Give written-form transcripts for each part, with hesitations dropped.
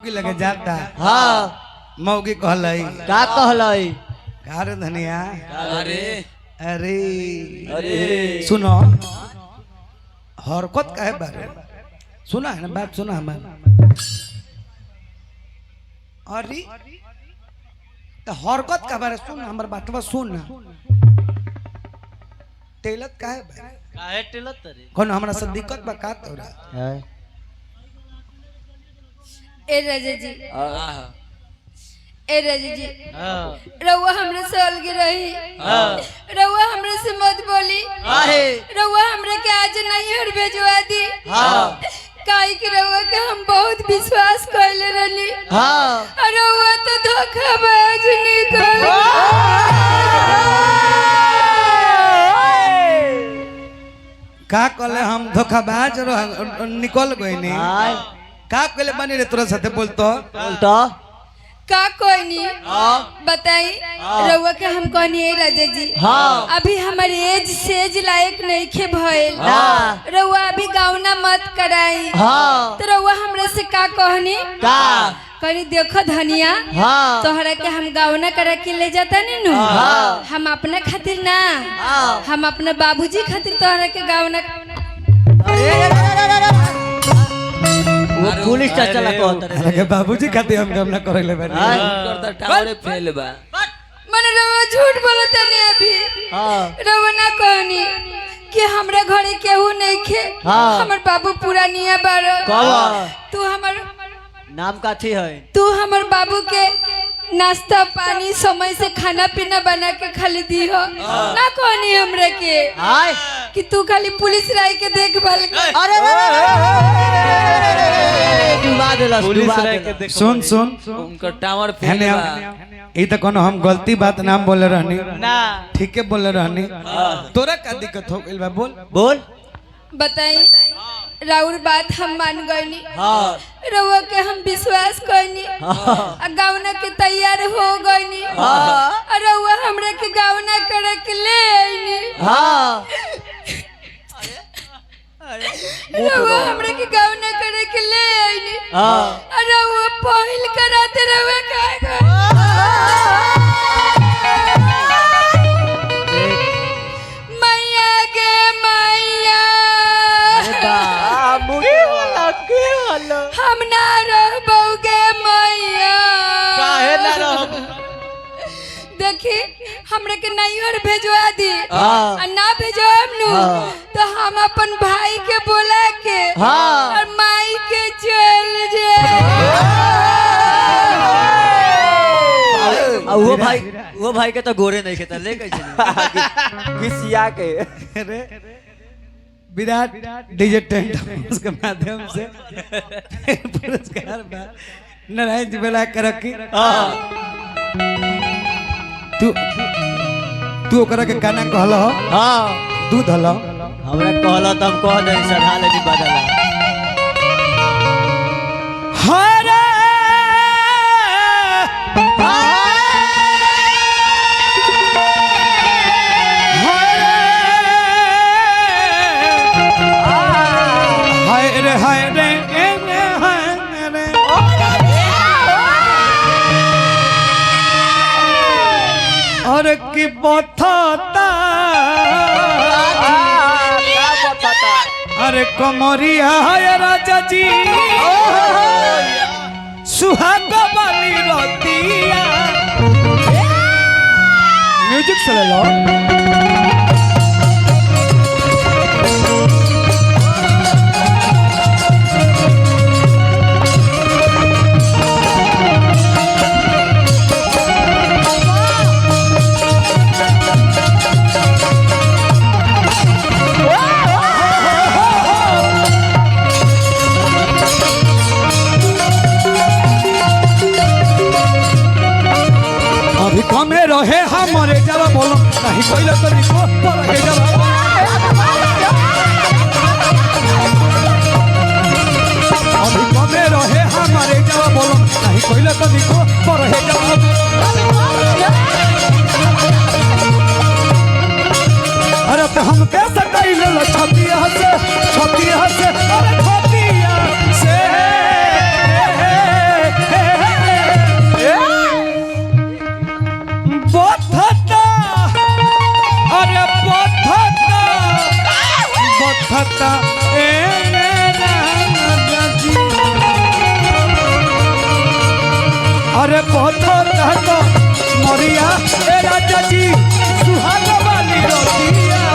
मौगी लगे जाता हाँ मौगी कहलाई का कहलाई कार धनिया अरे अरे अरे सुनो हरकत काहे बारे सुना है ना बात सुना हमार अरे तो हरकत का बारे सुन हमार बातवा सुन ना टेलत काहे बारे काहे टेलत रे कौन हमरा से दिक्कत बा का तोरा ए राजा जी आहा ए राजा जी हां रउआ हमरे से अलग रही रउआ हमरे से मत बोली आहे रउआ हमरे के आज नहीं हर भेजवा दी हां काहे कि रउआ के हम बहुत विश्वास कइले रहली हां और रउआ तो धोखाबाज निकल का कहले हम धोखाबाज निकल गए नी हां का कहले बनी रे तोरा साथे बोलतो बोलता का कोई नहीं बताई रउआ के हम कहनी है राजा जी हाँ। अभी हमारे एज सेज लायक नहीं खे भइल हाँ। रउआ अभी गावना मत कराई हां तो रउआ हमरा से का कहनी का कनी देखो धनिया हां तोहरा के हम गावना करा के ले जाता नी नु हाँ। हम अपना खातिर ना हाँ। हम अपना बाबूजी खातिर तोहरा के गावना वो पुलिस चला कहत रे अरे बाबूजी खातिर हम काम ना करले बानी करता टावरे फेल बा मने रउआ झूठ बोलता नहीं अभी हां रउआ ना कहनी कि हमरा घरे केहू नहीं खे हाँ। हमर बाबू पुरानिया बारो कवा तू हमर नाम काथी है तू हमर बाबू के नाश्ता पानी समय से खाना पीना बना के खाली दी हो ना कहनी हमरा के हाय कि तू खाली पुलिस राय के देखभाल कर अरे डुबा देला डुबा देला सुन सुन उनका टावर फेल हेने बा ई त कोनो हम गलती बात नाम बोले रहनी ना ठीक है बोले रहनी तोरा का दिक्कत हो गइल बा बोल बोल बताई राउर बात हम मान गईनी हां रउआ के हम विश्वास करनी आ गावना के तैयार हो गईनी और रउआ हमरा के गावना करे के ले आईनी हां रउआ हमरा के गावना करे के ले आईनी हां और रउआ पहिल कराते रउआ का मैया गे मैया हम ना रहबोगे मैया काहे ना रहब देखी हमरे के नैहर भेजवा दी हाँ। और ना भेजवाम नु हाँ। तो हम अपन भाई के बोला के हाँ। और माई के चल जाए वो भाई के तो गोरे नहीं खेता ले कैसे घिसिया के अरे विराट डीजे टेंट उसके माध्यम से पुरस्कार बा नारायण जी बेला के रखी तू ओकरा के गाना कहलो हां दूध हलो हमरा कहला त हम कह दे सधा लेनी बदला हरे हाय रे हाय रे और की बथता अरे कमरिया है राजा जी सुहाग वाली रोतिया म्यूजिक से ले लो अभी कमे रहे हमारे जब बोलो नहीं कोई तो निको रहे जब अभी कमे रहे हमारे जब बोलो नहीं कोई तो निको रहे जब अरे तो हम कैसे कैले छतिया से अरे छतिया से मोरिया ए राजा जी सुहाग वाली रोटिया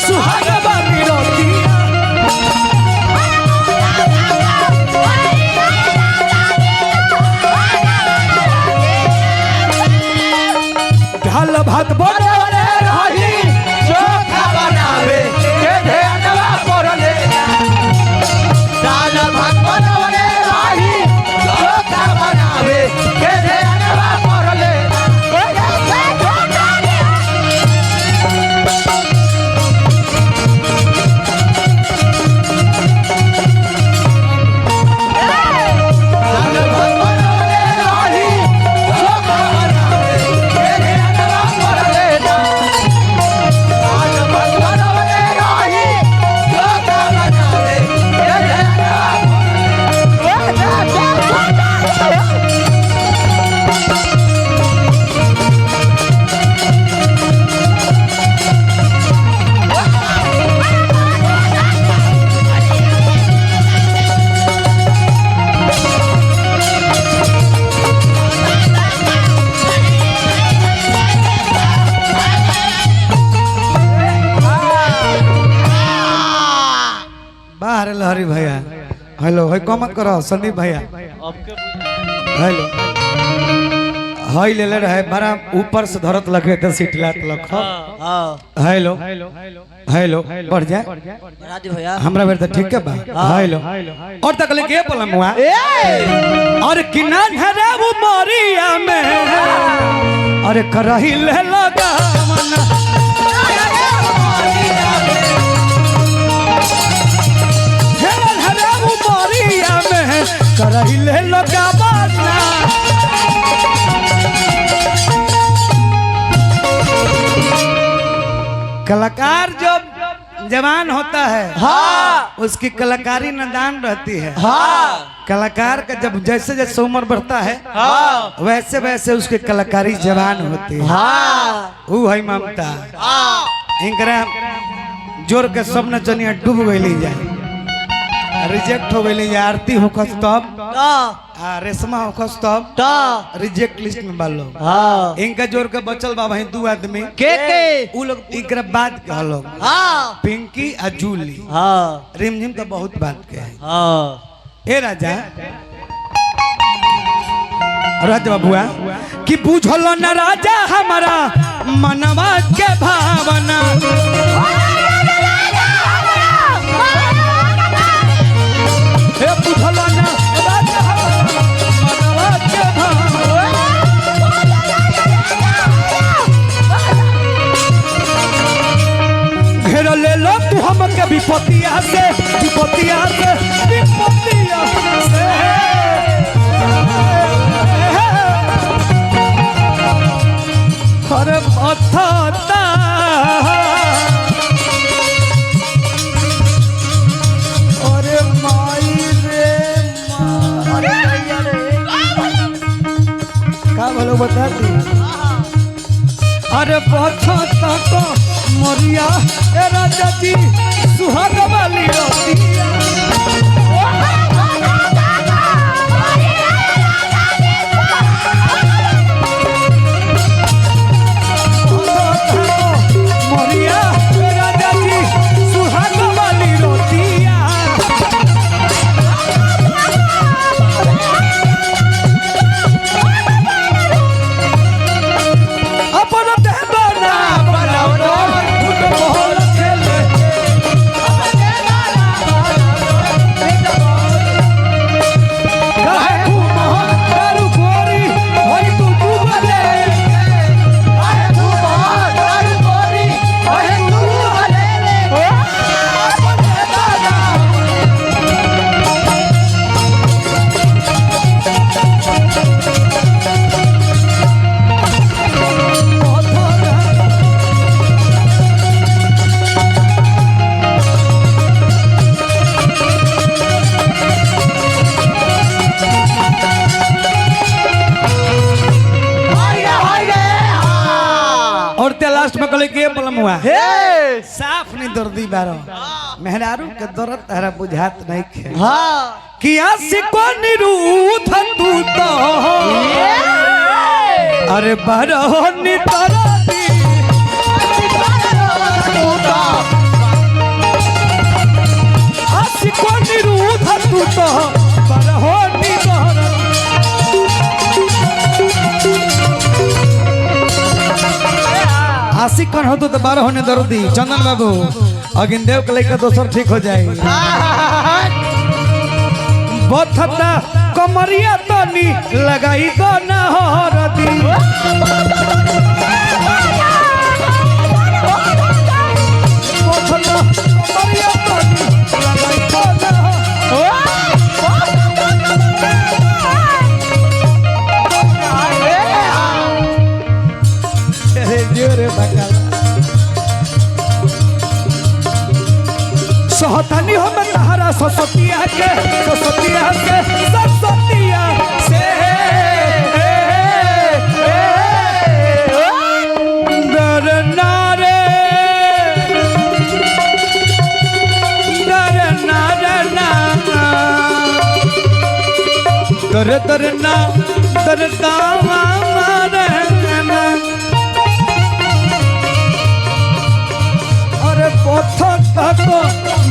सुहाग वाली रोटिया ढाल भात बनावे रही चोखा बनावे के ध्यानवा पड़ले ढाल भात बनावे रही चोखा बनावे के ध्यानवा पड़ले बाहर लहरी भैया हेलो है कमत करो संदीप भैया हेलो हाई ले ले रहे बड़ा ऊपर से धरत लगे तो सीट लात लख हेलो हेलो बढ़ जाए राजू भैया हमरा बेर तो ठीक है बा हेलो और तक ले के बोलम हुआ और किना घरे वो मोरिया में अरे करही ले लगा मना करहिले लगावना कलाकार जब जवान होता है हाँ उसकी कलाकारी नदान रहती है हाँ कलाकार का जब जैसे जैसे उम्र बढ़ता है हाँ वैसे वैसे उसकी कलाकारी जवान होती है हाँ वो है ममता इनकरा जोर के सब नचनिया डूब गई जाए रिजेक्ट हो गई आरती होकस तब रेशमा होकस तब रिजेक्ट लिस्ट में बालो हाँ इनका जोर के बचल बा भाई दो आदमी के उ लोग एकरा बाद के लोग हाँ पिंकी आ जूली हाँ रिमझिम तो बहुत बात के है हाँ ए राजा राजा बाबुआ कि बुझल न राजा हमारा मनवा के भावना हे बुझल न राजा मनवा के भावना घेर ले लो तू हमके विपत्तिया से विपत्तिया से विपत्तिया से अरे अथता अरे माई रे अरे का बोलो बता दी अरे पथता तो मोरिया ए राजा जी सुहाग वाली रोटिया मोरिया राजा जी सुहाग वाली रोटिया अपन देवाना बनाओ फुटबॉल खेले लास्ट में कहले के बलम हुआ हे साफ नहीं दर्दी बारो मेहरारू के दर्द तारा बुझात नहीं खे हाँ कि आशिको निरूथ तू तो अरे बारो नितरती आशिको निरूथ तू तो बारो नितरती आशिक कौन हो तो 12 होने दर्दी चंदन बाबू अगिन देव के लेकर दोसर ठीक हो जाए बथता कमरिया तनी लगाई तो ना हरदी बथता कमरिया तनी लगाई तो ना हरदी जोरे बकला सहतानी हो मैं तहारा ससतिया के से डरना रे डरना डरना डरना डरना अरे पथ तो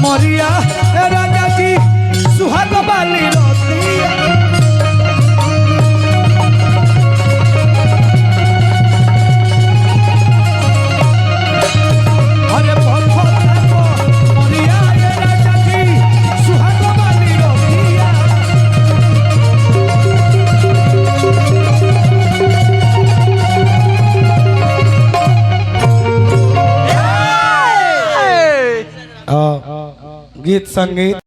मरिया राजा जी सुहाग बाली रोतिया अरे पथ तो मरिया राजा जी सुहाग बाली रोतिया गीत संगीत